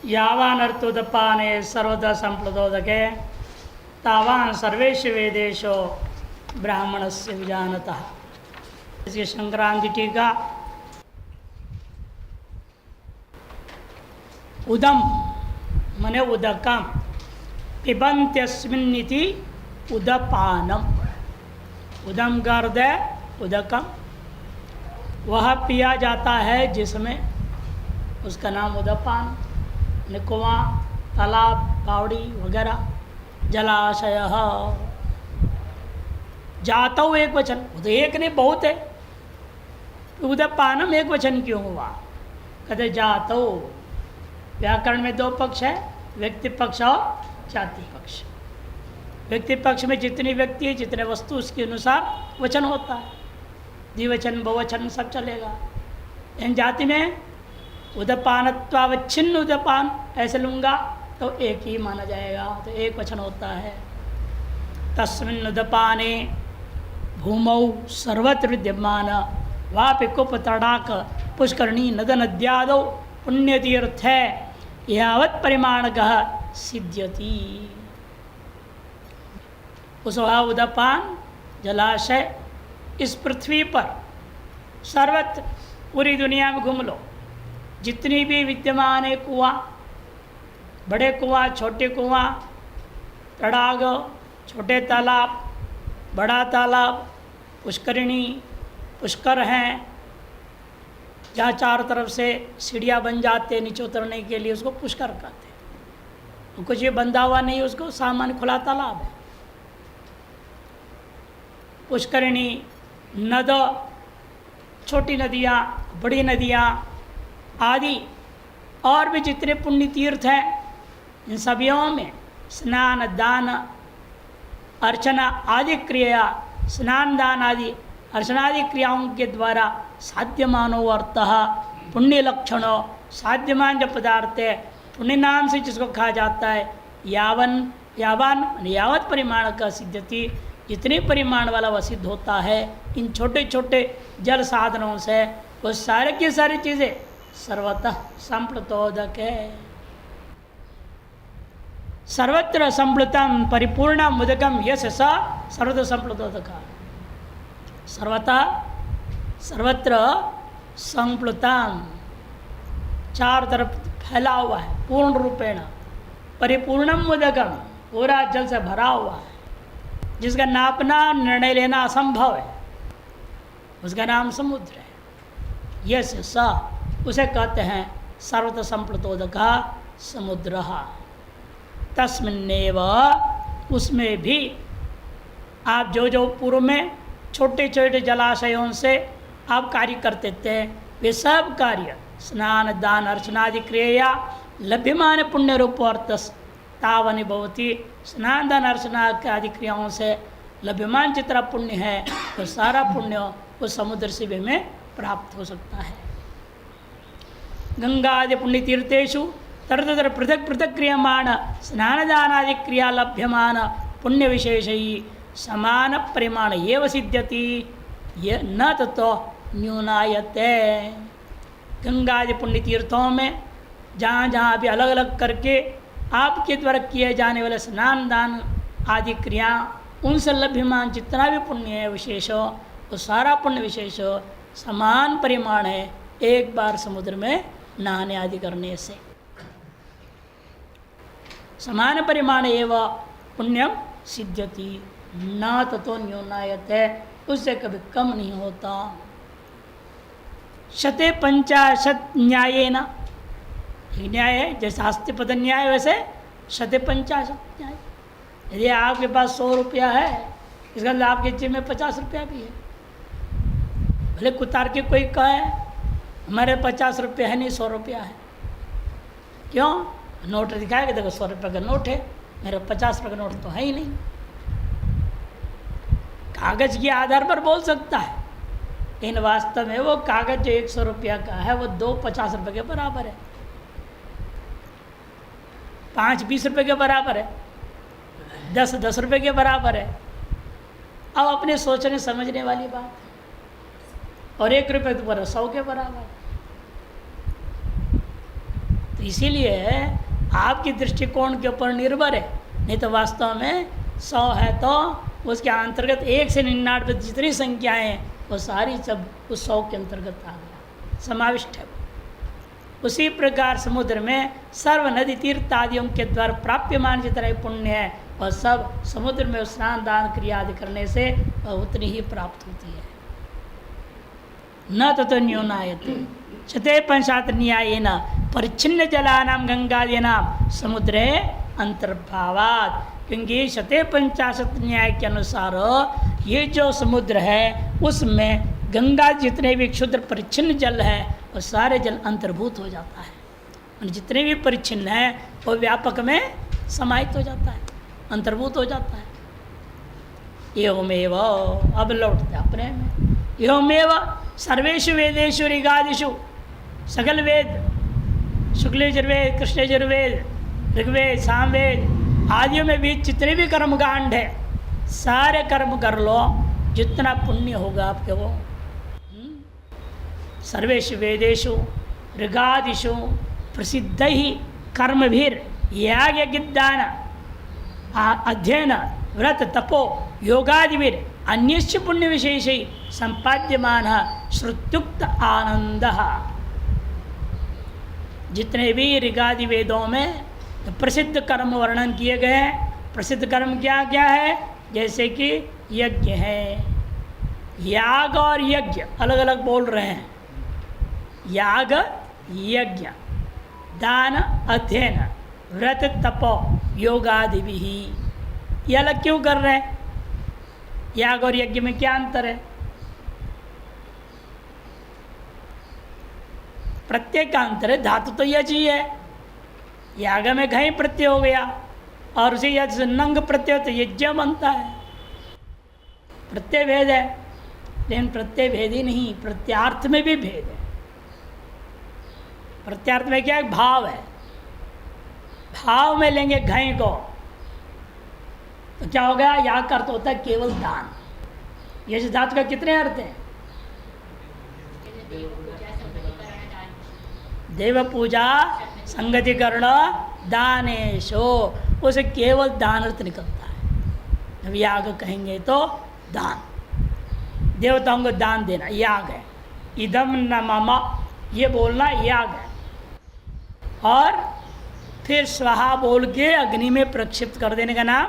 यावानर्थोदपाने सर्वदा संप्लुतोदके तावान सर्वेषु वेदेषु ब्राह्मणस्य विजानतः। इसकी संक्रांति टीका। उदम मने उदकम पिबन्त्यस्मिन्निति उदपानम। उदम का अर्थ है उदकम, वह पिया जाता है जिसमें, उसका नाम उदपान। कुआं, तालाब, बावड़ी वगैरह, जलाशय। जातौ एक वचन, तो एक नहीं बहुत है, उदपानम एक वचन क्यों हुआ? कहते जातौ। व्याकरण में दो पक्ष है, व्यक्ति पक्ष और जाति पक्ष। व्यक्ति पक्ष में जितनी व्यक्ति है, जितने वस्तु, उसके अनुसार वचन होता है, द्विवचन बहुवचन सब चलेगा। इन जाति में उदपानत्वावच्छिन्न उदपान ऐसे लूँगा तो एक ही माना जाएगा, तो एक वचन होता है। तस्मिन् उदपाने भूमौ सर्वत्र विद्यमान वापि कुप तड़ाक पुष्करणी नद नद्यादौ पुण्यतीर्थ यावत् परिमाणकः सिद्ध्यति। उस उदपान जलाशय इस पृथ्वी पर सर्वत्र पूरी दुनिया में घूम लो, जितनी भी विद्यमान है कुआं, बड़े कुआं, छोटे कुआं, तड़ाग, छोटे तालाब, बड़ा तालाब, पुष्करिणी, पुष्कर हैं, जहाँ चारों तरफ से सीढ़ियाँ बन जाते नीचे उतरने के लिए, उसको पुष्कर कहते हैं। कुछ ये बंधा हुआ नहीं, उसको सामान्य खुला तालाब है। पुष्करिणी, नद, छोटी नदियाँ, बड़ी नदियाँ आदि और भी जितने पुण्य तीर्थ हैं, इन सभियों में स्नान, दान, अर्चना आदि क्रिया, स्नान दान आदि अर्चनादि क्रियाओं के द्वारा साध्यमानो अर्थः पुण्य लक्षणों, साध्यमान जो पदार्थ है पुण्य नाम से जिसको कहा जाता है, यावत परिमाण का सिद्धति, जितने परिमाण वाला वह सिद्ध होता है। इन छोटे छोटे जल साधनों से वो सारे की सारी चीज़ें सर्वतः संप्लुतोदक है। सर्वत्र संप्लुतम परिपूर्ण मुदकम यश स सर्वत्र संप्लुतोदक। सर्वत्र संप्लुतम, चार तरफ फैला हुआ है, पूर्ण रूपेण, परिपूर्णम मुदकम, पूरा जल से भरा हुआ है, जिसका नापना निर्णय लेना असंभव है, उसका नाम समुद्र है। यस स उसे कहते हैं सर्वत्र संप्लुतोदक समुद्र। तस्मिन्नेव उसमें भी आप जो पूर्व में छोटे छोटे जलाशयों से आप कार्य करते थे, वे सब कार्य स्नान दान अर्चनादि क्रिया लभ्यमान पुण्य रूप अर्थस तावनि भवति। स्नान दान अर्चना आदि क्रियाओं से लभ्यमान जितना पुण्य है, वो सारा पुण्य उस समुद्र से भी हमें प्राप्त हो सकता है। गंगा आदि पुण्य तीर्थेषु तरतर पृथक पृथक क्रियमाण स्नान दानादि क्रिया लभ्यमान पुण्य विशेष ही समान परिमाण एव सिद्ध्यति, ये न ततो न्यूनायते। गंगा आदि पुण्य तीर्थों में जहाँ जहाँ भी अलग अलग करके आपके द्वारा किए जाने वाले स्नान दान आदि क्रिया, उनसे लभ्यमान जितना भी पुण्य है विशेष, वो सारा पुण्य विशेष समान परिमाण है एक बार समुद्र में नहाने आदि करने से। समान परिमाण एवं पुण्यम सिद्ध्यति न ततो न्यूनायते, उससे कभी कम नहीं होता। शते पंचाशत न्याय न, न्याय है जैसे आस्तिपद न्याय, वैसे शते पंचाशत न्याय। यदि आपके पास 100 रुपया है, इसका मतलब आपके जेब में 50 रुपया भी है। भले कुतार के कोई कहे हमारे 50 रुपये है नहीं, 100 रुपया है, क्यों? नोट दिखाएगा, देखो 100 रुपये का नोट है, मेरा 50 रुपये का नोट तो है ही नहीं। कागज के आधार पर बोल सकता है, लेकिन वास्तव में वो कागज जो 100 रुपया का है, वो 2 50 रुपये के बराबर है, 5 20 रुपये के बराबर है, 10 10 रुपये के बराबर है। अब अपने सोचने समझने वाली बात है। और 1 रुपये तो 100 के बराबर। तो इसीलिए आपकी दृष्टिकोण के ऊपर निर्भर है, नहीं तो वास्तव में 100 है तो उसके अंतर्गत 1 से 99 जितनी संख्याएँ हैं वो सारी सब उस 100 के अंतर्गत आ गया, समाविष्ट है। उसी प्रकार समुद्र में सर्व नदी तीर्थ आदियों के द्वारा प्राप्यमान जितना पुण्य है और सब समुद्र में स्नान दान क्रिया आदि करने से उतनी ही प्राप्त होती है। न ततो न्यूनायते शते पंचात न्यायेन परिच्छिन्न जलानां गंगादीनां समुद्रे अंतर्भावात्, क्योंकि शते पंचाशत न्याय के अनुसार ये जो समुद्र है उसमें गंगा जितने भी क्षुद्र परिच्छिन्न जल है वो सारे जल अंतर्भूत हो जाता है। जितने भी परिच्छिन्न है वो व्यापक में समाहित हो जाता है, अंतर्भूत हो जाता है। एवमेव, अब लौटते अपने में, एवमेव सर्वेषु वेदेषु ऋगादिषु, सकल वेद, शुक्ल यजुर्वेद, कृष्ण यजुर्वेद, ऋग्वेद, सामवेद आदियों में भी जितने भी कर्मकांड है सारे कर्म कर लो, जितना पुण्य होगा आपके वो। सर्वेषु वेदेषु ऋगादिषु प्रसिद्ध ही कर्मभिर याग यज्ञदान अध्ययन व्रत तपो योगादिभिर अन्यश्च पुण्य विशेषै संपाद्यमान श्रुत्युक्त आनंद। जितने भी ऋगादि वेदों में प्रसिद्ध कर्म वर्णन किए गए हैं, प्रसिद्ध कर्म क्या क्या है, जैसे कि यज्ञ है, याग और यज्ञ अलग अलग बोल रहे हैं। याग यज्ञ, दान अध्ययन, व्रत तपो योगादि भी, ये अलग क्यों कर रहे हैं? याग और यज्ञ में क्या अंतर है? प्रत्येक का अंतर है, धातु तो यज ही है। याग में घई प्रत्यय हो गया और उसी यज से नंग प्रत्यय तो यज्ञ बनता है। प्रत्यय भेद है, लेकिन प्रत्यय भेद ही नहीं, प्रत्यार्थ में भी भेद है। प्रत्यार्थ में क्या है? भाव है। भाव में लेंगे घई को तो क्या हो गया? याग का अर्थ होता है केवल दान। यज धातु का कितने अर्थ हैं? देव पूजा संगतिकरण दानेशो, उसे केवल दान अर्थ निकलता है। जब याग कहेंगे तो दान, देवताओं को दान देना याग है। इदम न मम, ये बोलना याग है। और फिर स्वाहा बोल के अग्नि में प्रक्षिप्त कर देने का नाम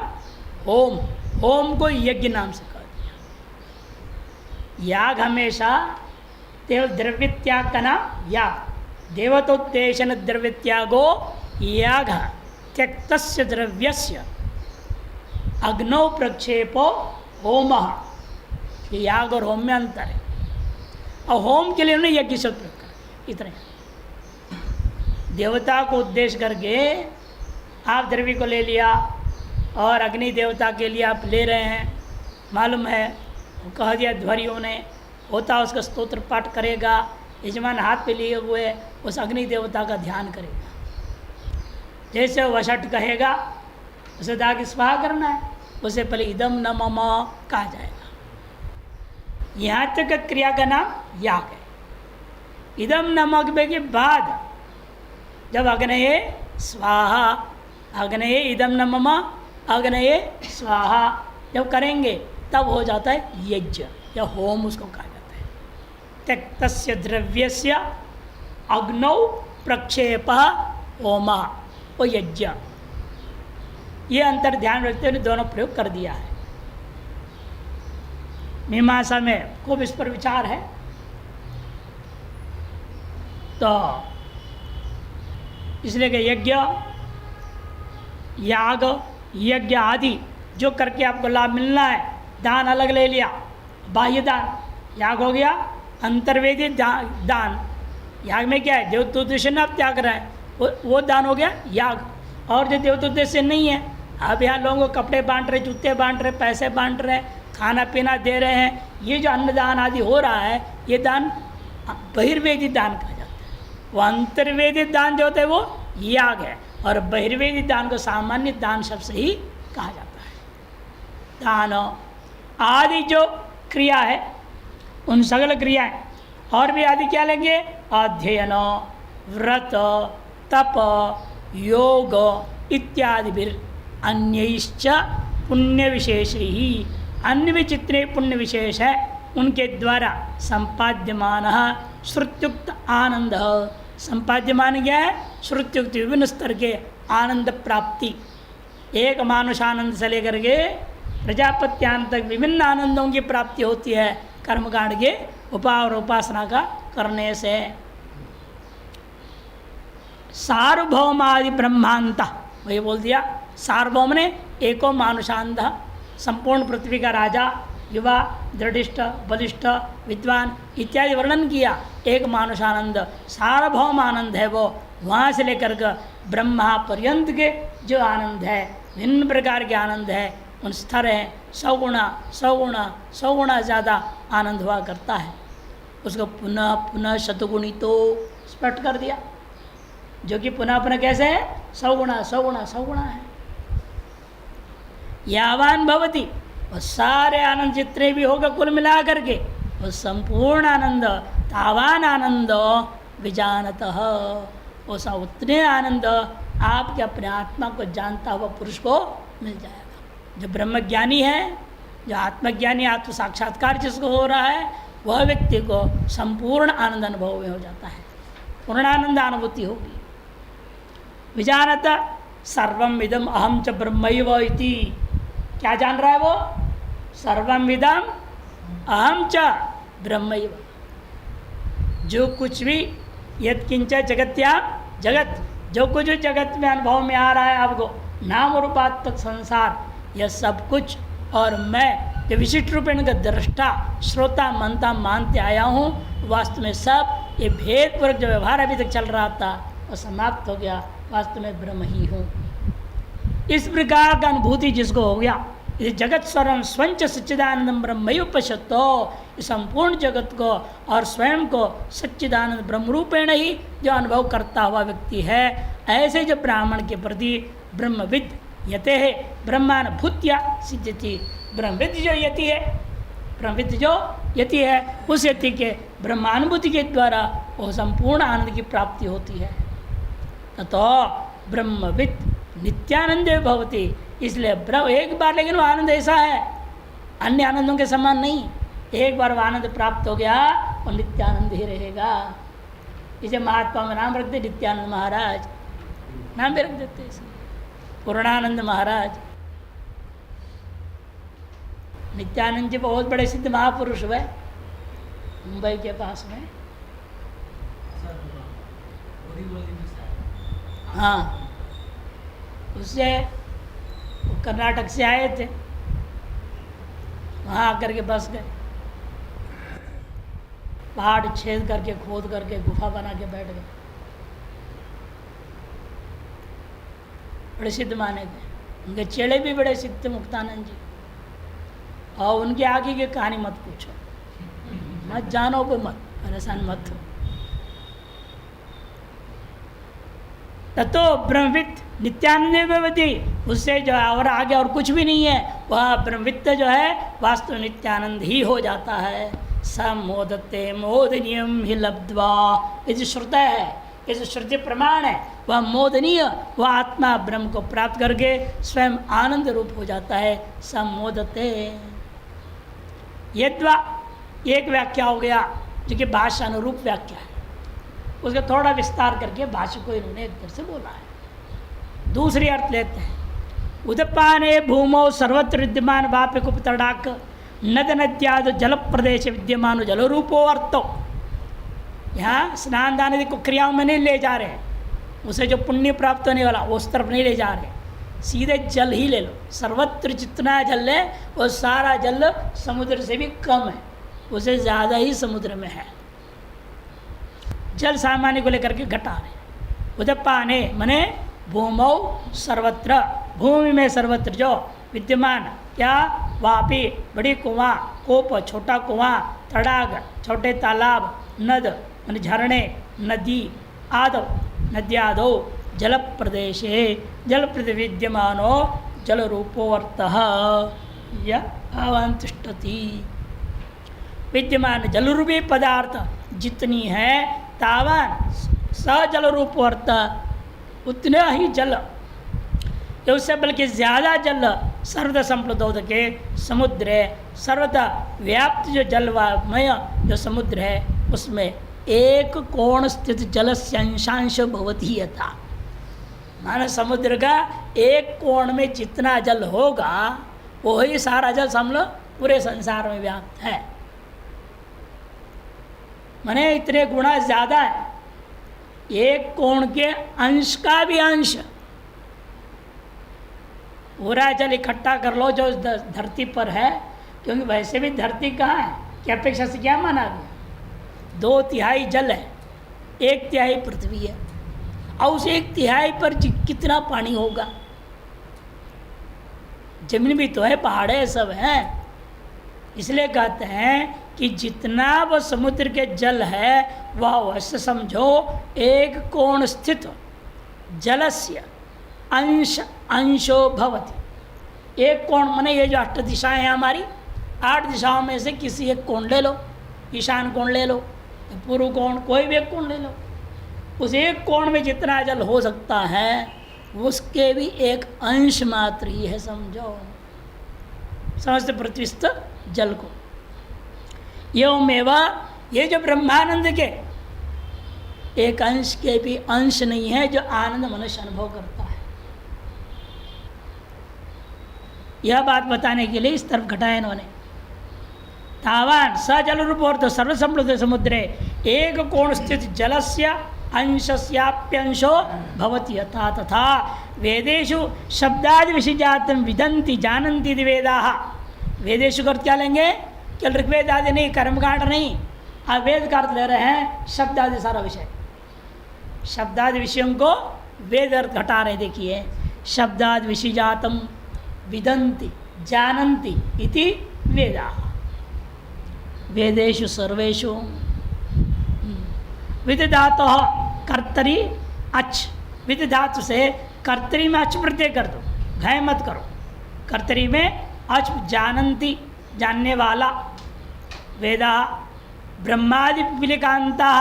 होम। होम को यज्ञ नाम से कर दिया। याग हमेशा देव द्रव्य त्याग का नाम याग। देवतोद्देशन द्रव्य त्यागो याग त्यक्तस्य द्रव्यस्य अग्नौ प्रक्षेपो होम। ये याग और होम में अंतर है। और होम के लिए उन्होंने यज्ञ शब्द प्रयोग कर इतने। देवता को उद्देश्य करके आप द्रव्य को ले लिया और अग्नि देवता के लिए आप ले रहे हैं, मालूम है, कह दिया ध्वरियों ने, होता उसका स्तोत्र पाठ करेगा, यजमान हाथ पे लिए हुए उस अग्नि देवता का ध्यान करेगा। जैसे वशट कहेगा उसे दाग स्वाहा करना है, उसे पहले इदम न मम कहा जाएगा। यहाँ तक क्रिया का नाम याग है। इदम नमक के बाद जब अग्नये स्वाहा, अग्नये इदम न मम अग्नये स्वाहा जब करेंगे तब हो जाता है यज्ञ या होम, उसको कहा जाता है। त्यक्तस्य द्रव्यस्य अग्नौ प्रक्षेप होम, वो यज्ञ। ये अंतर ध्यान रखते हुए दोनों प्रयोग कर दिया है। मीमांसा में खूब इस पर विचार है। तो इसलिए कि यज्ञ, याग, यज्ञ आदि जो करके आपको लाभ मिलना है, दान अलग ले लिया, बाह्य दान याग हो गया, अंतर्वेदी दान याग में क्या है? देवतोद्देश्य न आप त्याग रहे हैं, वो दान हो गया याग। और जो देवतोद्देश्य नहीं है, आप यहाँ लोगों को कपड़े बांट रहे, जूते बांट रहे, पैसे बांट रहे, खाना पीना दे रहे हैं, ये जो अन्नदान आदि हो रहा है, ये दान बहिर्वेदी दान कहा जाता है। वो अंतर्वेदी दान जो होता है वो याग है, और बहिर्वेदी दान को सामान्य दान शब्द से ही कहा जाता है। दान आदि जो क्रिया है, उन सकल क्रियाएं और भी आदि क्या लेंगे? अध्ययन, व्रत, तप योग इत्यादि भी अन्यश्च पुण्य विशेष ही, अन्य भी जितने पुण्य विशेष है उनके द्वारा संपाद्यमान श्रुत्युक्त आनंद, संपाद्यमान क्या है? श्रुत्युक्त विभिन्न स्तर के आनंद प्राप्ति, एक मानुषानंद से लेकर के प्रजापत्यान तक विभिन्न आनंदों की प्राप्ति होती है कर्मकांड के और उपासना का करने से। सार्वभौमादि ब्रह्मांत, वही बोल दिया, सार्वभौम ने एको मानुषांत, संपूर्ण पृथ्वी का राजा, युवा, दृढ़िष्ठ, बलिष्ठ, विद्वान इत्यादि वर्णन किया। एक मानुषानंद सार्वभौम आनंद है, वो वहाँ से लेकर के ब्रह्मा पर्यंत के जो आनंद है, भिन्न प्रकार के आनंद है, उन स्तर हैं, 100 गुना ज़्यादा आनंद हुआ करता है। उसको पुनः पुनः शतगुणी तो स्पष्ट कर दिया, जो कि पुनः पुनः कैसे है? 100 गुना है। यावान भवती, और सारे आनंद जितने भी होगा कुल मिला करके वो संपूर्ण आनंद, तावान आनंद विजानतः, ऐसा उतने आनंद आपके अपने आत्मा को जानता हुआ पुरुष को मिल जाएगा। जो ब्रह्मज्ञानी है, जो आत्मज्ञानी, आत्म साक्षात्कार जिसको हो रहा है, वह व्यक्ति को संपूर्ण आनंद अनुभव में हो जाता है, पूर्णानंद अनुभूति होगी। विजानत सर्वम इदम अहम च ब्रह्मैव इति, क्या जान रहा है वो? सर्वम इदम अहम च ब्रह्मैव, जो कुछ भी यत्किंच जगत्या जगत, जो कुछ जगत में अनुभव में आ रहा है आपको, नाम रूपात्मक संसार, यह सब कुछ और मैं जो विशिष्ट रूप में दृष्टा श्रोता मनता मानते आया हूँ, वास्तव में सब ये भेदपूर्वक जो व्यवहार अभी तक चल रहा था वह समाप्त हो गया, वास्तव में ब्रह्म ही हूँ। इस प्रकार का अनुभूति जिसको हो गया, इस जगत स्वरम स्वंच सच्चिदानंदम ब्रह्मैव पश्यतो, इस संपूर्ण जगत को और स्वयं को सच्चिदानंद ब्रह्मरूपेण ही जो अनुभव करता हुआ व्यक्ति है, ऐसे जो ब्राह्मण के प्रति ब्रह्मविद यते है ब्रह्मानुभूत्या सिद्ध्यति, ब्रह्मविद जो यति है, ब्रह्मविद जो यति है, उस यति के ब्रह्मानुभूति के द्वारा वह संपूर्ण आनंद की प्राप्ति होती है। तो ब्रह्मविद नित्यानंद भवति, इसलिए एक बार, लेकिन वो आनंद ऐसा है अन्य आनंदों के समान नहीं, एक बार वो आनंद प्राप्त हो गया वो नित्यानंद ही रहेगा। इसे महात्मा में नाम रख दे नित्यानंद महाराज, नाम भी रख देते हैं, पूर्णानंद महाराज। नित्यानंद जी बहुत बड़े सिद्ध महापुरुष हुए मुंबई के पास में। हाँ, उससे कर्नाटक से आए थे, वहाँ आकर के बस गए, पहाड़ छेद करके खोद करके गुफा बना के बैठ गए। बड़े सिद्ध माने थे, उनके चेले भी बड़े सिद्ध थे मुक्तानंद जी, और उनके आगे की कहानी मत पूछो, मत जानो को मत, परेशान मत हो। ततो ब्रह्मविद नित्यानंद भवति, उससे जो और आगे और कुछ भी नहीं है, वह ब्रह्मविद जो है वास्तव नित्यानंद ही हो जाता है। समोदते मोदनीयम ही लब्ध्वा, ये जो श्रुत है, ये जो श्रुति प्रमाण है, वह मोदनीय, वह आत्मा ब्रह्म को प्राप्त करके स्वयं आनंद रूप हो जाता है। समोदते यद्वा, एक व्याख्या हो गया जो कि भाषा अनुरूप व्याख्या है, उसका थोड़ा विस्तार करके भाष्य को इन्होंने एक तरह से बोला है। दूसरी अर्थ लेते हैं, उदपाने भूमौ सर्वत्र विद्यमान वापिक उपतड़ाक नद नद्याद जल प्रदेश विद्यमान जल रूपो अर्थो। यहाँ स्नान दान आदि को क्रियाओं में नहीं ले जा रहे हैं, उसे जो पुण्य प्राप्त होने वाला उस तरफ नहीं ले जा रहे, सीधे जल ही ले लो। सर्वत्र जितना जल है वो सारा जल समुद्र से भी कम है, उसे ज़्यादा ही समुद्र में है। जल सामान्य को लेकर के घटा रहे। उदपाने मने भूमौ सर्वत्र, भूमि में सर्वत्र जो विद्यमान, क्या? वापी बड़ी कुआं, कोप छोटा कुआं, तड़ाग छोटे तालाब, नद मान झरने, नदी, आदव नद्यादौ जल प्रदेशे जल प्रदेश विद्यमानो जल रूपोवर्तः या अवंतिष्ठति। विद्यमान जलरूपी पदार्थ जितनी है तावान सजल रूपोवर्त उतना ही जल या उससे बल्कि ज़्यादा जल सर्वदा संप्लुतोद के समुद्र है, सर्वदा व्याप्त जो जलमय जो समुद्र है उसमें एक कोण स्थित जल से अंशांश भवती यथा। माना समुद्र का एक कोण में जितना जल होगा वही सारा जल समझ लो पूरे संसार में व्याप्त है। माने इतने गुणा ज़्यादा है, एक कोण के अंश का भी अंश। पूरा जल इकट्ठा कर लो जो धरती पर है, क्योंकि वैसे भी धरती कहाँ है कि अपेक्षा से क्या माना गया, 2/3 जल है, 1/3 पृथ्वी है, और उस 1/3 पर कितना पानी होगा। जमीन भी तो है, पहाड़ है, सब है। इसलिए कहते हैं कि जितना वो समुद्र के जल है वह वैसे समझो एक कोण स्थित जलस्य अंश अंशो भवति। एक कोण माने ये जो 8 दिशाएं हैं हमारी, 8 दिशाओं में से किसी एक कोण ले लो, ईशान कोण ले लो, पूर्व कोण, कोई भी एक कोण ले लो। उस एक कोण में जितना जल हो सकता है उसके भी एक अंश मात्र ही है, समझो समस्त पृथ्वीस्थ जल को। एवमेवा ये जो ब्रह्मानंद के एक अंश के भी अंश नहीं है जो आनंद मनुष्य अनुभव करता है। यह बात बताने के लिए इस तरफ घटाया इन्होंने। तावान स जल रूपोर्थ सर्वसंप्लुत समुद्रे एक कोण स्थित जलस्य अंशस्याप्यंशो भवति यथा तथा वेदेषु शब्दादि विषयजातं विदन्ति जानन्ति इति वेदाः। वेदेषु का अर्थ क्या लेंगे? केवल ऋग्वेद आदि नहीं, कर्मकांड नहीं, आप वेद का अर्थ ले रहे हैं शब्द आदि सारा विषय। शब्दादि विषयों को वेद अर्थ घटा रहे। देखिए शब्दादि विषयजातं विदन्ति जानन्ति इति वेदाः। वेदेषु सर्वेषु विद धातु कर्तरी अच, विद धातु से कर्तरी में अच प्रत्यय कर दो, घय मत करो। कर्तरी में अच जानन्ति जानने वाला, वेदा ब्रह्मादि पिपीलिकांता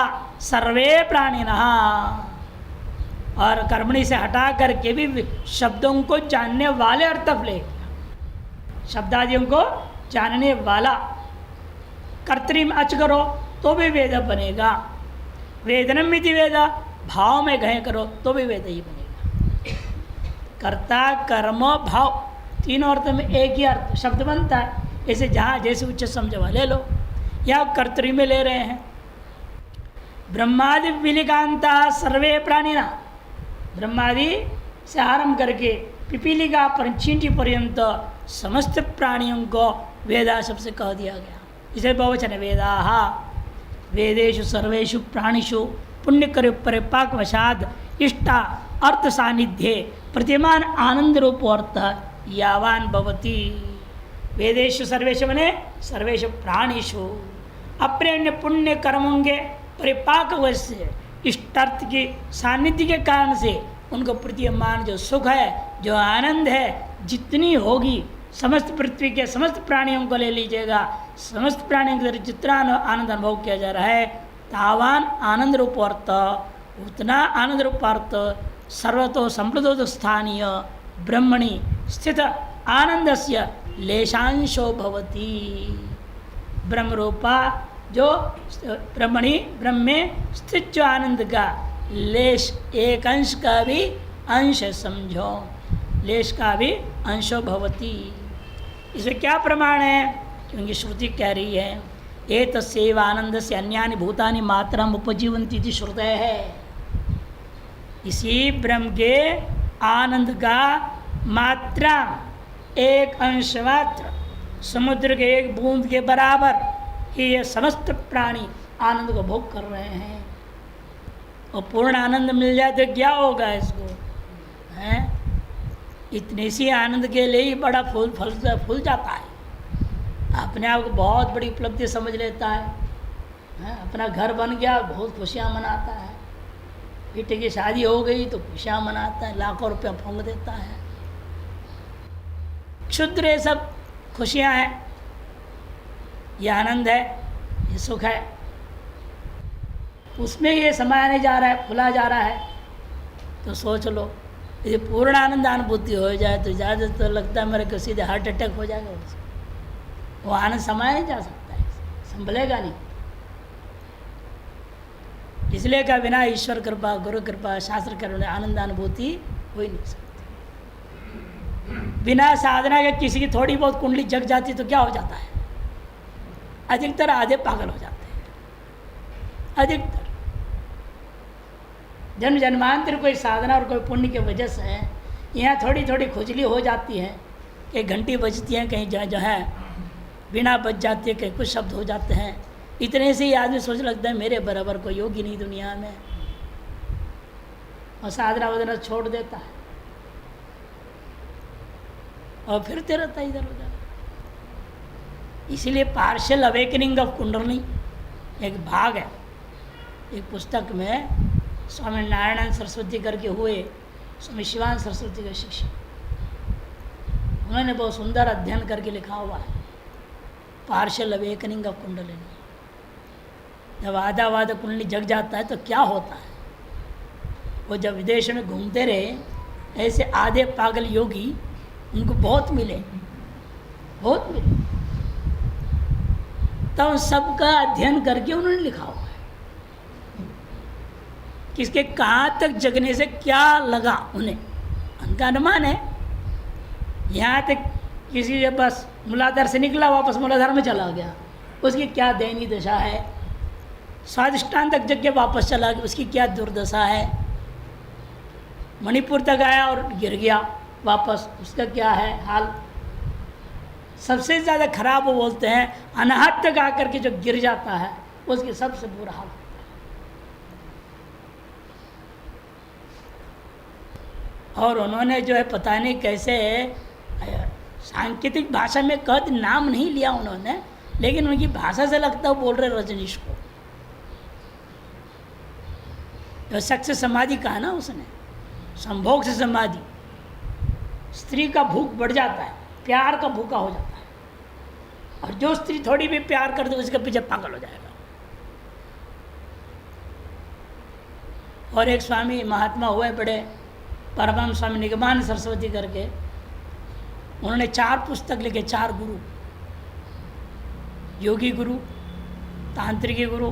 सर्वे प्राणिनः, और कर्मणि से हटा करके भी शब्दों को जानने वाले अर्थ ले, शब्दादियों को जानने वाला। कर्तरी में अच करो तो भी वेद बनेगा। वेदनम इति वेद, भाव में गए करो तो भी वेद ही बनेगा। कर्ता कर्म भाव तीनों अर्थ में एक ही अर्थ शब्द बनता है। ऐसे जहाँ जैसे उच्च समझवा ले लो, या कर्तरी में ले रहे हैं। ब्रह्मादि पिपीलिकांता सर्वे प्राणिना, ब्रह्मादि से आरंभ करके पिपीलिका पर चींटी पर्यंत समस्त प्राणियों को वेदा शब्द से कह दिया गया। इसे बहुवचन है वेदाः। वेदेषु सर्वेषु प्राणिषु पुण्यकर परिपाकवशाद इष्टा अर्थ सानिध्ये प्रतिमान आनंद रूपो अर्थ यावान भवति। वेदेषु सर्वेषु मने सर्वेषु प्राणिषु अपने अन्य पुण्य कर्मों के परिपाकवश से इष्टार्थ के सानिध्य के कारण से उनको प्रतिमान जो सुख है, जो आनंद है, जितनी होगी समस्त पृथ्वी के समस्त प्राणियों को ले लीजिएगा, समस्त प्राणियों के जितना आनंद अनुभव किया जा रहा है तावान आनंद रूप अर्थ, उतना आनंद रूप अर्थ सर्वतो संप्लुत स्थानीय ब्रह्मणि स्थित आनंदस्य लेशांशो भवति। ब्रह्म रूपा जो ब्रह्मणि ब्रह्म में स्थित जो आनंद का लेश, एक अंश का भी अंश समझो, लेश का भी अंशो भवति। इसमें क्या प्रमाण है? क्योंकि श्रुति कह रही है ये तस्यैव आनंद से अन्यानि भूतानि मात्रम उपजीवन्ति इति श्रुतयः है। इसी ब्रह्म के आनंद का मात्रा एक अंश मात्र, समुद्र के एक बूंद के बराबर ही ये समस्त प्राणी आनंद को भोग कर रहे हैं। और पूर्ण आनंद मिल जाए तो क्या होगा इसको, हैं? इतने सी आनंद के लिए ही बड़ा फूल जाता है, अपने आप को बहुत बड़ी उपलब्धि समझ लेता है। अपना घर बन गया बहुत खुशियाँ मनाता है, बेटे की शादी हो गई तो खुशियाँ मनाता है, लाखों रुपया फूंक देता है। क्षुद्र ये सब खुशियाँ हैं, ये आनंद है, ये सुख है, उसमें ये समाया नहीं जा रहा है, फुला जा रहा है। तो सोच लो, यदि पूर्ण आनंद अनुभूति हो जाए तो ज़्यादा तो लगता है मेरे को सीधे हार्ट अटैक हो जाएगा उसको। वो आनंद समाया नहीं जा सकता है, संभलेगा नहीं। इसलिए का बिना ईश्वर कृपा, गुरु कृपा, शास्त्र कृपा आनंद अनुभूति हो ही नहीं सकती। बिना साधना के किसी की थोड़ी बहुत कुंडली जग जाती तो क्या हो जाता है? अधिकतर आधे पागल हो जाते हैं। अधिकतर जन्म जन्मांतर कोई साधना और कोई पुण्य की वजह से यहाँ थोड़ी थोड़ी खुजली हो जाती है, कहीं घंटी बजती है, कहीं जो है बिना बज जाती है, कहीं कुछ शब्द हो जाते हैं। इतने से ही आदमी सोच लगता है मेरे बराबर कोई योगी नहीं दुनिया में, और साधना वधना छोड़ देता है और फिरते रहता है इधर उधर। इसीलिए पार्शियल अवेकनिंग ऑफ कुंडलिनी एक भाग है। एक पुस्तक में स्वामी नारायण सरस्वती करके हुए स्वामी शिवानंद सरस्वती के शिष्य, उन्होंने बहुत सुंदर अध्ययन करके लिखा हुआ है पार्शियल अवेकनिंग ऑफ कुंडलिनी। जब आधा आधा कुंडली जग जाता है तो क्या होता है? वो जब विदेश में घूमते रहे, ऐसे आधे पागल योगी उनको बहुत मिले, बहुत मिले। तब उन सबका अध्ययन करके उन्होंने लिखा हुआ है किसके कहाँ तक जगने से क्या लगा उन्हें, उनका अनुमान है। यहाँ तक किसी के बस मूलाधार से निकला वापस मूलाधार में चला गया, उसकी क्या दयनीय दशा है। स्वादिष्टान तक जग के वापस चला गया, उसकी क्या दुर्दशा है। मणिपुर तक आया और गिर गया वापस, उसका क्या है हाल। सबसे ज़्यादा खराब वो बोलते हैं अनाहत तक आकर के जो गिर जाता है उसकी सबसे बुरा हाल होता है। और उन्होंने जो है पता नहीं कैसे सांकेतिक भाषा में कद नाम नहीं लिया उन्होंने, लेकिन उनकी भाषा से लगता है बोल रहे रजनीश को। जो शख्स समाधि कहा ना उसने, संभोग से समाधि, स्त्री का भूख बढ़ जाता है, प्यार का भूखा हो जाता है, और जो स्त्री थोड़ी भी प्यार कर दे उसके पीछे पागल हो जाएगा। और एक स्वामी महात्मा हुए बड़े, परमहंस स्वामी निगमानंद सरस्वती करके, उन्होंने 4 पुस्तक लिखे, 4 गुरु, योगी गुरु, तांत्रिकी गुरु,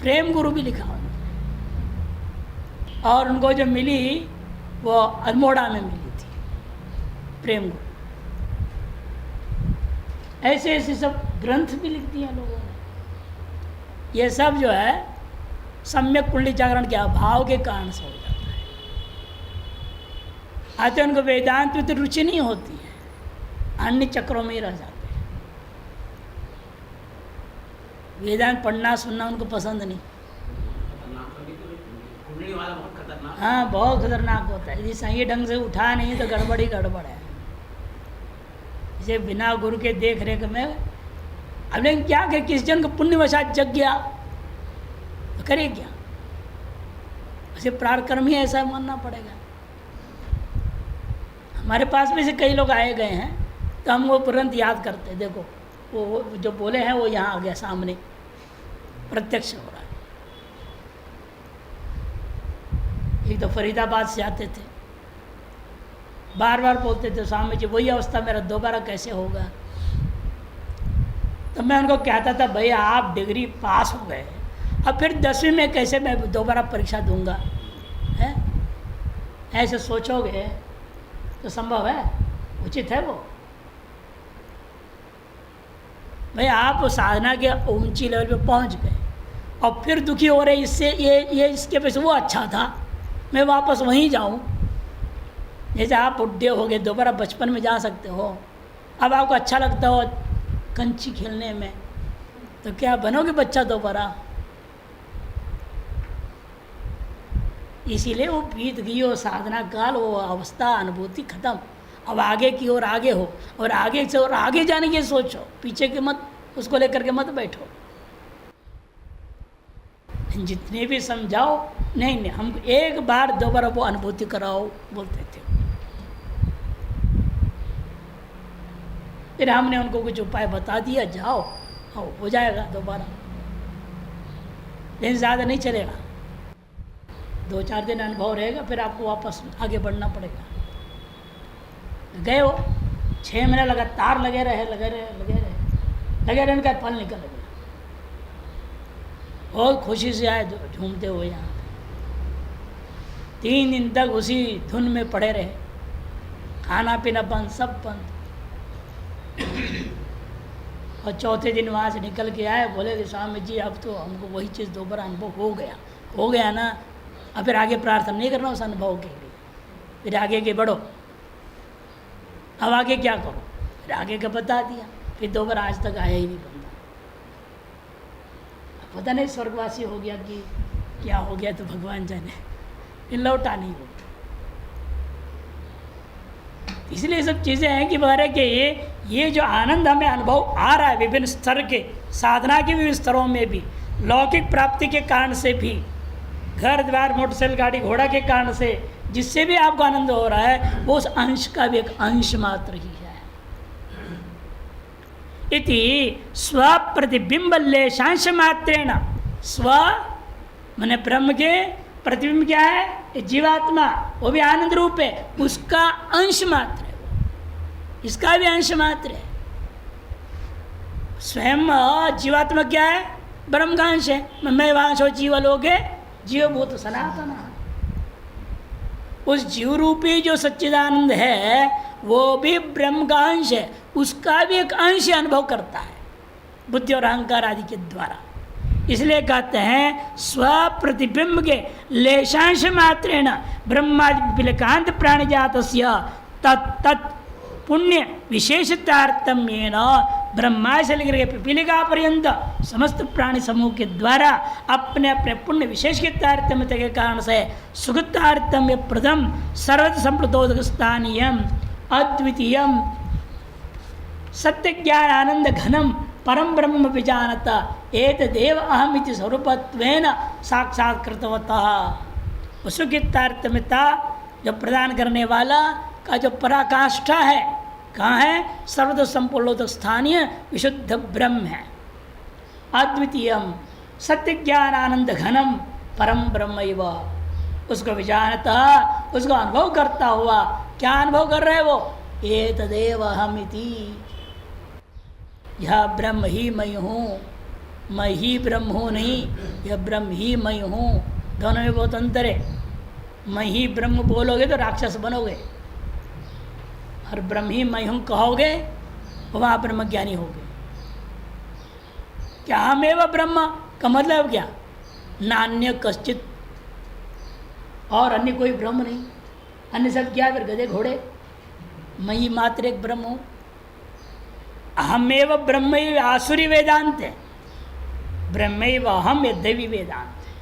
प्रेम गुरु भी लिखा उन्होंने। और उनको जो मिली वो अल्मोड़ा में मिली थी, प्रेम गुरु। ऐसे ऐसे सब ग्रंथ भी लिख दिए लोगों ने। ये सब जो है सम्यक कुंडली जागरण के अभाव के कारण से हो जाता है। आते उनको वेदांत में तो रुचि नहीं होती है, अन्य चक्रों में ही रह जाते हैं। वेदांत पढ़ना सुनना उनको पसंद नहीं। हाँ, बहुत खतरनाक होता है। यदि सही ढंग से उठा नहीं तो गड़बड़ ही गड़बड़ है। इसे बिना गुरु के देख रेख में, अब लेकिन क्या करे, किस जन को पुण्यवशात जग गया तो करे क्या? उसे प्रारकर्म ही ऐसा मानना पड़ेगा। हमारे पास में से कई लोग आए गए हैं तो हम वो तुरंत याद करते हैं, देखो वो जो बोले हैं वो यहाँ आ गया, सामने प्रत्यक्ष हो रहा है। एक तो फरीदाबाद से आते थे, बार बार बोलते थे स्वामी जी वही अवस्था मेरा दोबारा कैसे होगा। तो मैं उनको कहता था भैया आप डिग्री पास हो गए, अब फिर 10वीं में कैसे मैं दोबारा परीक्षा दूंगा? है ऐसे सोचोगे तो संभव है? उचित है वो? भाई आप साधना के ऊंची लेवल पे पहुंच गए और फिर दुखी हो रहे इससे, ये इसके पे से वो अच्छा था, मैं वापस वहीं जाऊं। जैसे आप बुढ़े हो गए, दोबारा बचपन में जा सकते हो, अब आपको अच्छा लगता हो कंची खेलने में, तो क्या बनोगे बच्चा दोबारा? इसीलिए वो बीत गई वो साधना काल, वो अवस्था, अनुभूति खत्म। अब आगे की ओर आगे हो, और आगे से और आगे जाने की सोचो, पीछे के मत उसको लेकर के मत बैठो। जितने भी समझाओ, नहीं हमको एक बार दोबारा वो अनुभूति कराओ बोलते थे। फिर हमने उनको कुछ उपाय बता दिया, जाओ हो जाएगा दोबारा, लेकिन ज़्यादा नहीं चलेगा। 2-4 दिन अनुभव रहेगा, फिर आपको वापस आगे बढ़ना पड़ेगा। गए हो 6 महीने लगातार लगे रहने का फल निकल गया। बहुत खुशी से आए झूमते हुए यहाँ पे, 3 दिन तक उसी धुन में पड़े रहे, खाना पीना बंद, सब बंद। और चौथे दिन वहाँ से निकल के आए, बोले कि स्वामी जी अब तो हमको वही चीज़ दोबारा अनुभव हो गया ना, अब फिर आगे प्रार्थना नहीं करना उस अनुभव के लिए, फिर आगे के बढ़ो। अब आगे क्या करो, फिर आगे का बता दिया, फिर दोबारा आज तक आया ही नहीं बंदा। पता नहीं स्वर्गवासी हो गया कि क्या हो गया, तो भगवान जाने, फिर लौटा नहीं हो। इसलिए सब चीज़ें हैं कि बारे के ये जो आनंद हमें अनुभव आ रहा है विभिन्न स्तर के, साधना के विभिन्न स्तरों में भी, लौकिक प्राप्ति के कारण से भी, घर द्वार मोटरसाइकिल गाड़ी घोड़ा के कारण से जिससे भी आपको आनंद हो रहा है, वो उस अंश का भी एक अंश मात्र ही है। इति स्वप्रतिबिंब लेशांश मात्रेण, स्व माने ब्रह्म के प्रतिबिंब क्या है, जीवात्मा, वो भी आनंद रूप है, उसका अंश मात्र है वो, इसका भी अंश मात्र है। स्वयं जीवात्मा क्या है, ब्रह्म का अंश है। मैं वांशो जीवलोके जीवभूत सनातन, उस जीव रूपी जो सच्चिदानंद है वो भी ब्रह्म का अंश है, उसका भी एक अंश अनुभव करता है बुद्धि और अहंकार आदि के द्वारा। इसलिए कहते हैं स्वप्रतिबिंब के लेशांश मात्रेण ब्रह्मादि पिपलिकांत प्राणिजात तत् पुण्य विशेषतारतम्येन ब्रह्मा से लेकर पिपीलिका पर्यंत समस्त प्राणी समूह के द्वारा अपने अपने पुण्य विशेष के तारतम्य के कारण से सुख तारतम्य प्रथम सर्वत संप्रतोदक स्थानीय अद्वितीयम सत्य ज्ञान आनंद घनम परम ब्रह्म विजानत एतदेव अहमिति स्वरूपत्वेन साक्षात्कृतवतः। उसु की तारतम्यता जो प्रदान करने वाला का जो पराकाष्ठा है, कहाँ है, सर्वत संपूर्णोदक स्थानीय विशुद्ध ब्रह्म है। अद्वितीयम सत्य ज्ञान आनंद घनम परम ब्रह्मैव, उसको विजानता, उसको अनुभव करता हुआ, क्या अनुभव कर रहे वो, एतदेव अहमिति, यह ब्रह्म ही मैं हूँ, मैं ही ब्रह्म हूँ नहीं, यह ब्रह्म ही मैं हूँ, दोनों में बहुत अंतर है। मैं ही ब्रह्म बोलोगे तो राक्षस बनोगे, और ब्रह्म ही मैं हूँ कहोगे वहाँ ब्रह्मज्ञानी होगे। क्या हमेव ब्रह्म का मतलब क्या, नान्य कश्चित, और अन्य कोई ब्रह्म नहीं, अन्य सब क्या, फिर गधे घोड़े, मैं ही मात्र एक ब्रह्म हूँ। अहमेव ब्रह्म आसुरी वेदांत है, ब्रह्मैव अहम ये दैवी वेदांत है।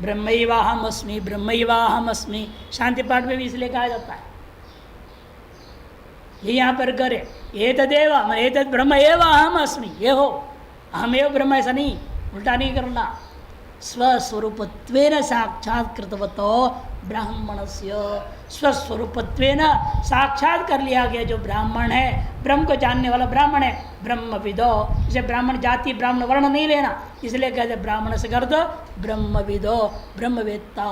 ब्रह्मैव अहम अस्मि, ब्रह्मैव अहम अस्मि, शांति पाठ में भी इसलिए कहा जाता है। ये यहाँ पर करे एतदेव एतद ब्रह्म एव अहम अस्मि, ये हो अहमेव ब्रह्म, ऐसा नहीं, उल्टा नहीं करना। स्वस्वरूपत्वेन साक्षात्कृतवतो ब्राह्मणस्य, स्वस्वरूपत्वेन साक्षात कर लिया गया जो ब्राह्मण है, ब्रह्म को जानने वाला ब्राह्मण है, ब्रह्मविदो। इसे ब्राह्मण जाति ब्राह्मण वर्ण नहीं लेना, इसलिए कहते ब्राह्मण से कर दो ब्रह्मविदो, ब्रह्मवेत्ता।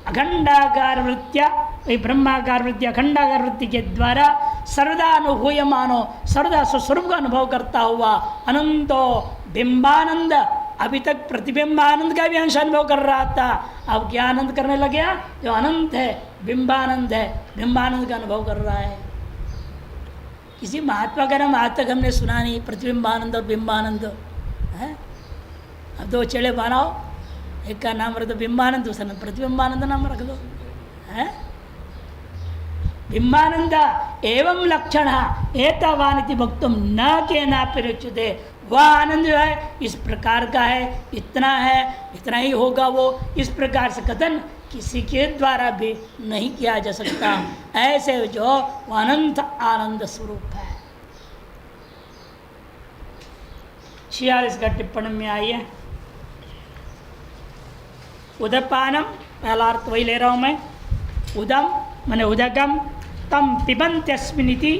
अखंडाकार वृत्तिया, ब्रह्माकार वृत्ति अखंडाकार वृत्ति के द्वारा सर्वदा अनुभूयमानो, सर्वदा स्वस्वरूप का अनुभव करता हुआ अनंतो बिंबानंद, अभी तक प्रतिबिंबानंद का भी अंश अनुभव कर रहा था, अब क्या आनंद करने लग गया, जो अनंत है, बिंबानंद है, बिंबानंद का अनुभव कर रहा है। किसी महात्मा का नाम आज तक हमने सुना नहीं, प्रतिबिंबानंद और बिंबानंद है। अब 2 चेले बनाओ, एक का नाम रख दो बिंबानंद, दूसरा नाम प्रतिबिंबानंद नाम रख दो, है। बिंबानंद एवं लक्षण एतावानिति वक्तुम न के नापेक्षते, वह आनंद जो है इस प्रकार का है, इतना है, इतना ही होगा वो, इस प्रकार से कथन किसी के द्वारा भी नहीं किया जा सकता। ऐसे जो अनंत आनंद स्वरूप है। 46 का टिप्पणी में आइए। उदपानम, पहला अर्थ वही ले रहा हूँ मैं, उदम माने उदकम, तम पिबंत्यस्मिनिति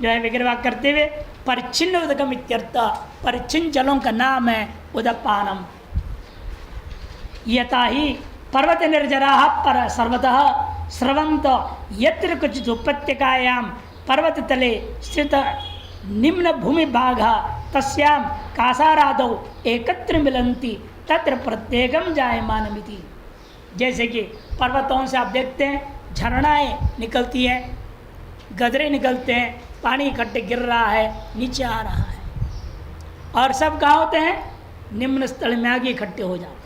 जो है विग्रह करते हुए परिच्छिन्न उदकम इत्यर्थ, परिच्छिन्न जलों का नाम है उदपानम। यथा ही पर्वत निर्जराः पर सर्वतः स्रवंत यत्र कुछ उपत्यकायां पर्वत तले स्थित निम्न भूमि भाग तस्यां कासारादौ एकत्र मिलन्ति तत्र प्रत्येकम जायमानमिति। जैसे कि पर्वतों से आप देखते हैं झरनाएं निकलती हैं, गदरे निकलते हैं, पानी इकट्ठे गिर रहा है, नीचे आ रहा है, और सब कहाँ होते हैं? निम्न स्थल में आगे इकट्ठे हो जाते हैं।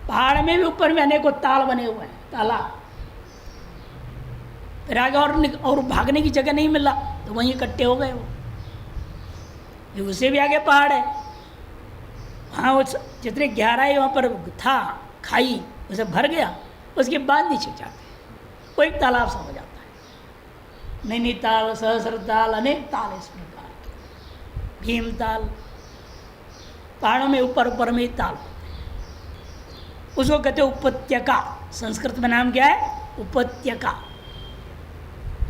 पहाड़ में भी ऊपर में अनेकों ताल बने हुए हैं, तालाब। फिर आगे और भागने की जगह नहीं मिला तो वहीं इकट्ठे हो गए वो। फिर उससे भी आगे पहाड़ है, वहाँ वो जितने गहराई वहाँ पर था खाई उसे भर गया, उसके बाद नीचे जाते हैं, वो एक तालाब सा हो जाता है। नैनीताल, सहस्रताल, अनेक ताल इस प्रकार, भीमताल, पहाड़ों में ऊपर ऊपर में ताल होते हैं, उसको कहते हैं उपत्यका। संस्कृत में नाम क्या है? उपत्यका।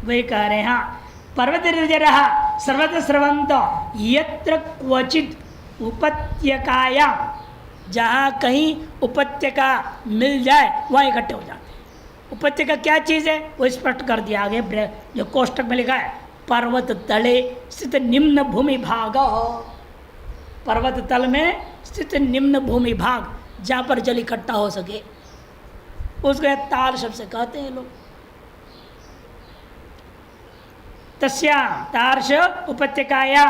वही कह रहे हैं, हाँ, पर्वत निर्जरः सर्वतः स्रवंत यत्र क्वचित उपत्यकायां, जहाँ कहीं उपत्यका मिल जाए वहाँ इकट्ठे हो जाते हैं। उपत्यका क्या चीज़ है वो स्पष्ट कर दिया आगे जो कोष्टक में लिखा है, पर्वत तले स्थित निम्न भूमि भाग। पर्वत तल में स्थित निम्न भूमि भाग, जहाँ पर जल इकट्ठा हो सके, उसको ताल शब्द से कहते हैं लोग। तस्या तार्श उपत्यकायां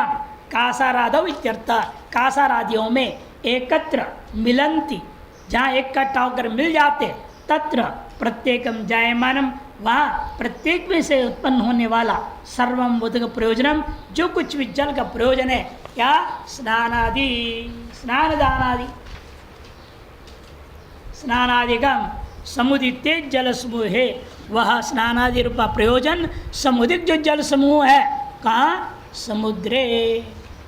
कासारादौ इत्यर्थ, कासारादियों में एकत्र मिलंती, जहाँ इकट्ठा होकर मिल जाते, तत्र प्रत्येकम जायमानम, वहाँ प्रत्येक में से उत्पन्न होने वाला सर्वम उदक प्रयोजनम, जो कुछ भी जल का प्रयोजन है, क्या? स्नानादि, स्नान दानादि, स्नानादिकम समुदित जल समूह है, वह स्नानादि रूपा प्रयोजन समुदित जो जल समूह है, कहाँ? समुद्रे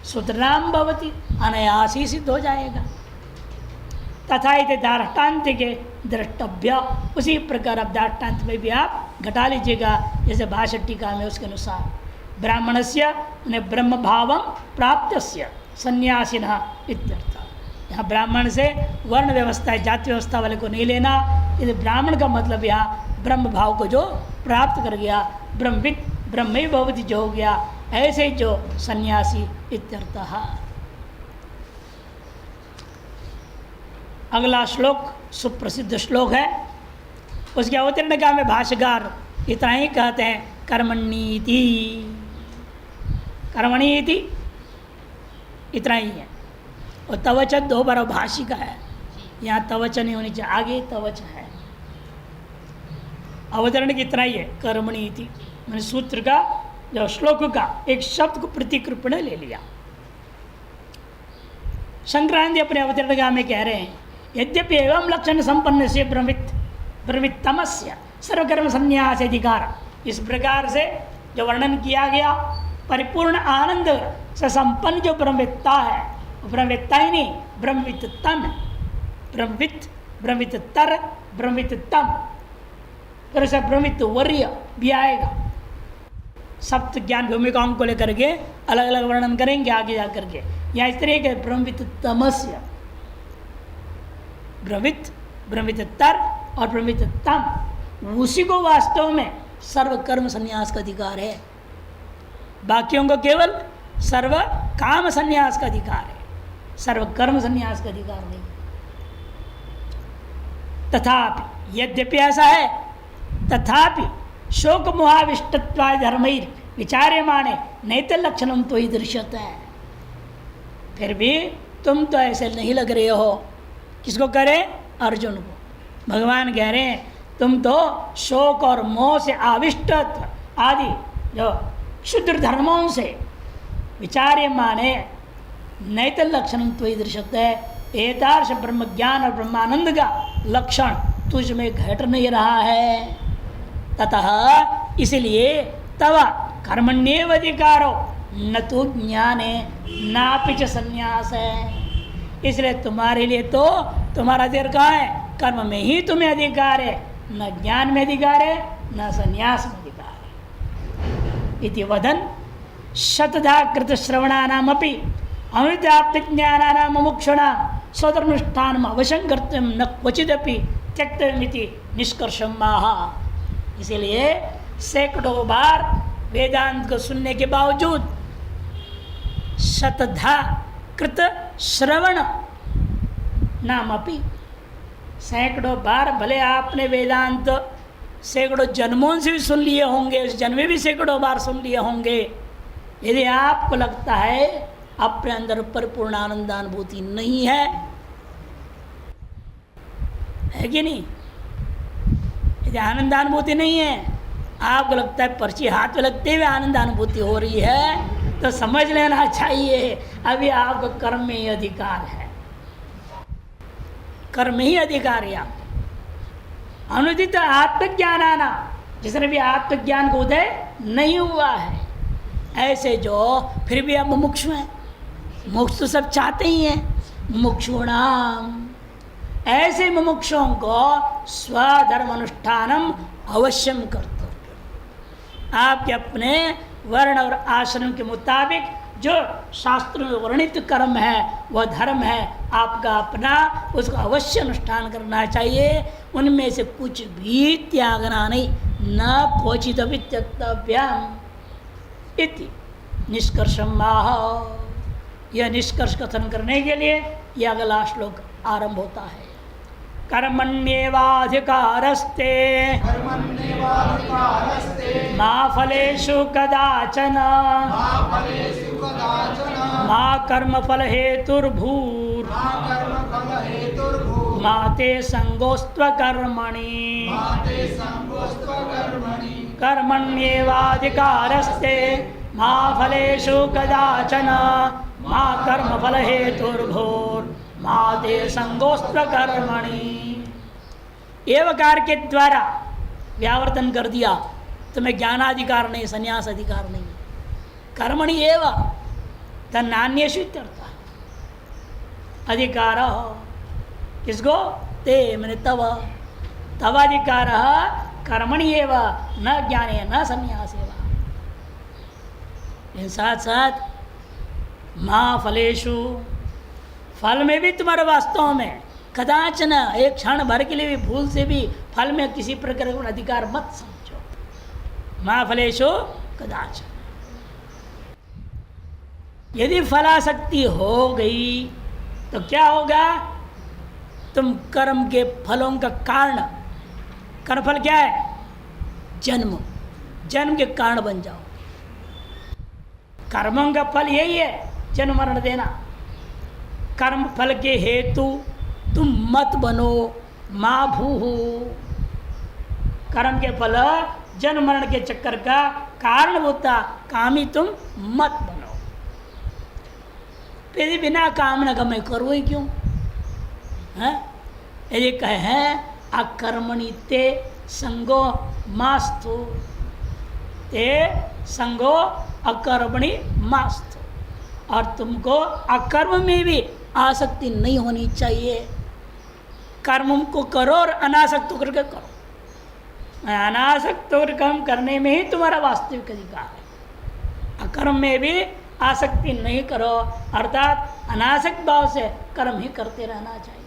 सूत्रनाम भवति, अनायास ही सिद्ध हो जाएगा। तथा इति दार्ष्टान्त के द्रष्टव्य, उसी प्रकार अब दार्ष्टान्त में भी आप घटा लीजिएगा, जैसे भाष्य टीका में उसके अनुसार ब्राह्मणस्य ब्रह्म भावम प्राप्तस्य संन्यासिनः इत्यर्थ। यहाँ ब्राह्मण से वर्ण व्यवस्था है, जाति व्यवस्था वाले को नहीं लेना। यदि ब्राह्मण का मतलब यहाँ ब्रह्म भाव को जो प्राप्त कर गया, ब्रह्मविद ब्रह्म भवति जो हो गया, ऐसे जो सन्यासी इत्यर्थः। अगला श्लोक सुप्रसिद्ध श्लोक है, उसके अवतरण का में भाष्यकार इतना ही कहते हैं, कर्मणीति, कर्मणीति इतना ही है। और तवच दो बार भाषी का है, यहाँ तवच नहीं होनी चाहिए, आगे तवच है। अवतरण की इतना ही है, कर्मणीति, मैंने सूत्र का जो श्लोक का एक शब्द को प्रतिकृपण ले लिया। संक्रांति अपने अवतरणगा में कह रहे हैं, यद्यपि एवं लक्षण संपन्न से ब्रह्मितमस्य सर्वकर्म संन्यास अधिकार, इस प्रकार से जो वर्णन किया गया, परिपूर्ण आनंद से संपन्न जो ब्रह्मविद्ता है, ब्रह्मविद्ता ही नहीं, ब्रह्मविद्तम, ब्रह्मविद्, ब्रह्मविद्तर, ब्रह्मविद्तम, फिर से ब्रह्मविद् वर्य भी आएगा। सप्त ज्ञान भूमिकाओं को लेकर के अलग अलग वर्णन करेंगे आगे जाकर के। यहाँ इस तरह के ब्रह्मविद्तमस्य, ब्रह्मविद्, ब्रह्मविद्तर और ब्रह्मविद्तम, उसी को वास्तव में सर्व कर्म संन्यास का अधिकार है। बाकियों को केवल सर्व काम संन्यास का अधिकार है, सर्व कर्म संन्यास का अधिकार नहीं। तथापि, यद्यपि ऐसा है, तथापि शोक मोहाविष्टत्वादि धर्मैर विचार्यमाणे नैत लक्षणम तो ही दृश्यते है। फिर भी तुम तो ऐसे नहीं लग रहे हो। किसको करें? अर्जुन को। भगवान कह रहे हैं तुम तो शोक और मोह से आविष्ट आदि जो क्षुद्र धर्मों से विचार्यमाणे नैत लक्षण तो ही दृश्यते है। एतार्श ब्रह्म ज्ञान और ब्रह्मानंद का लक्षण तुझ में घट नहीं रहा है। ततः इसलिए तव कर्मण्येव अधिकारो न तो ज्ञाने नापिच संन्यास है। इसलिए तुम्हारे लिए तो तुम्हारा अधिकार कहाँ है? कर्म में ही तुम्हें अधिकार है, न ज्ञान में अधिकार है, न संन्यास में अधिकार है। इति वदन शतधा कृत श्रवणानामपि अमृतात्मक ज्ञानानाम मुमुक्षुणाम स्वधर्मनुष्ठान अवश्यम कर्तव्यम न क्वचिदपि त्यक्तव्यमिति निष्कर्षम महा। इसीलिए सैकड़ों बार वेदांत को सुनने के बावजूद शतधा कृत श्रवण नामपि, सैकड़ों बार भले आपने वेदांत सैकड़ों जन्मों से भी सुन लिए होंगे, उस जन्म में भी सैकड़ों बार सुन लिए होंगे, यदि आपको लगता है अपने अंदर परिपूर्ण आनंदानुभूति नहीं है कि नहीं, यदि आनंदानुभूति नहीं है, आपको लगता है पर्ची हाथ में लगते हुए आनंदानुभूति हो रही है, तो समझ लेना चाहिए अभी आपको कर्म में ही अधिकार है, कर्म ही अधिकार है। आप अनुदित आत्मज्ञान आना, जिसने भी आत्मज्ञान को उदय नहीं हुआ है, ऐसे जो फिर भी अब मुमुक्षु हैं, मोक्ष तो सब चाहते ही हैं, मुमुक्षुणाम, ऐसे मुमुक्षुओं को स्वधर्म अनुष्ठानम अवश्यम कर्तव्य। आपके अपने वर्ण और आश्रम के मुताबिक जो शास्त्रों में वर्णित कर्म है वह धर्म है आपका अपना, उसको अवश्य अनुष्ठान करना चाहिए, उनमें से कुछ भी त्यागना नहीं, न क्वचित भी त्यक्तव्यम इति निष्कर्षम माह। यह निष्कर्ष कथन करने के लिए यह अगला श्लोक आरंभ होता है। कर्मण्येवाधिकारस्ते मा फलेषु कदाचन मा कर्मफल हेतुर्भूर् मा ते संगोस्त्व कर्मणि। कर्मण्येवाधिकारस्ते मा फलेषु कदाचन मा कर्मफल हेतुर्भूर् मा ते संगोस्त्व कर्मणि। एवकार के द्वारा व्यावर्तन कर दिया, तुम्हें ज्ञानाधिकार नहीं, संन्यास अधिकार नहीं। कर्मणि एव तन्नान्येषु इत्यर्थः। अधिकार किसको? ते मैंने तव, तव अधिकार कर्मणि एव न ज्ञाने न संन्यास एव। साथ साथ माँ फलेषु, फल में भी तुम्हारे वास्तव में कदाचन एक क्षण भर के लिए भी भूल से भी फल में किसी प्रकार का अधिकार मत समझो। माँ फलेषु कदाचन, यदि फलासक्ति हो गई तो क्या होगा? तुम कर्म के फलों का कारण, कर्मफल क्या है? जन्म, जन्म के कारण बन जाओ। कर्मों का फल यही है, जन्म मरण देना। कर्म फल के हेतु तुम मत बनो, माँ भूहु। कर्म के फल जन्म मरण के चक्कर का कारण होता कामी तुम मत बनो। फिर बिना कामना का मैं करूँ ही क्यों? है ये कहे हैं अकर्मणि ते संगो मास्तु, ते संगो अकर्मणि मास्तु। और तुमको अकर्म में भी आसक्ति नहीं होनी चाहिए। कर्म को करो और अनासक्त होकर के करो। अनासक्त होकर कर्म करने में ही तुम्हारा वास्तविक अधिकार है। अकर्म में भी आसक्ति नहीं करो, अर्थात अनासक्त भाव से कर्म ही करते रहना चाहिए।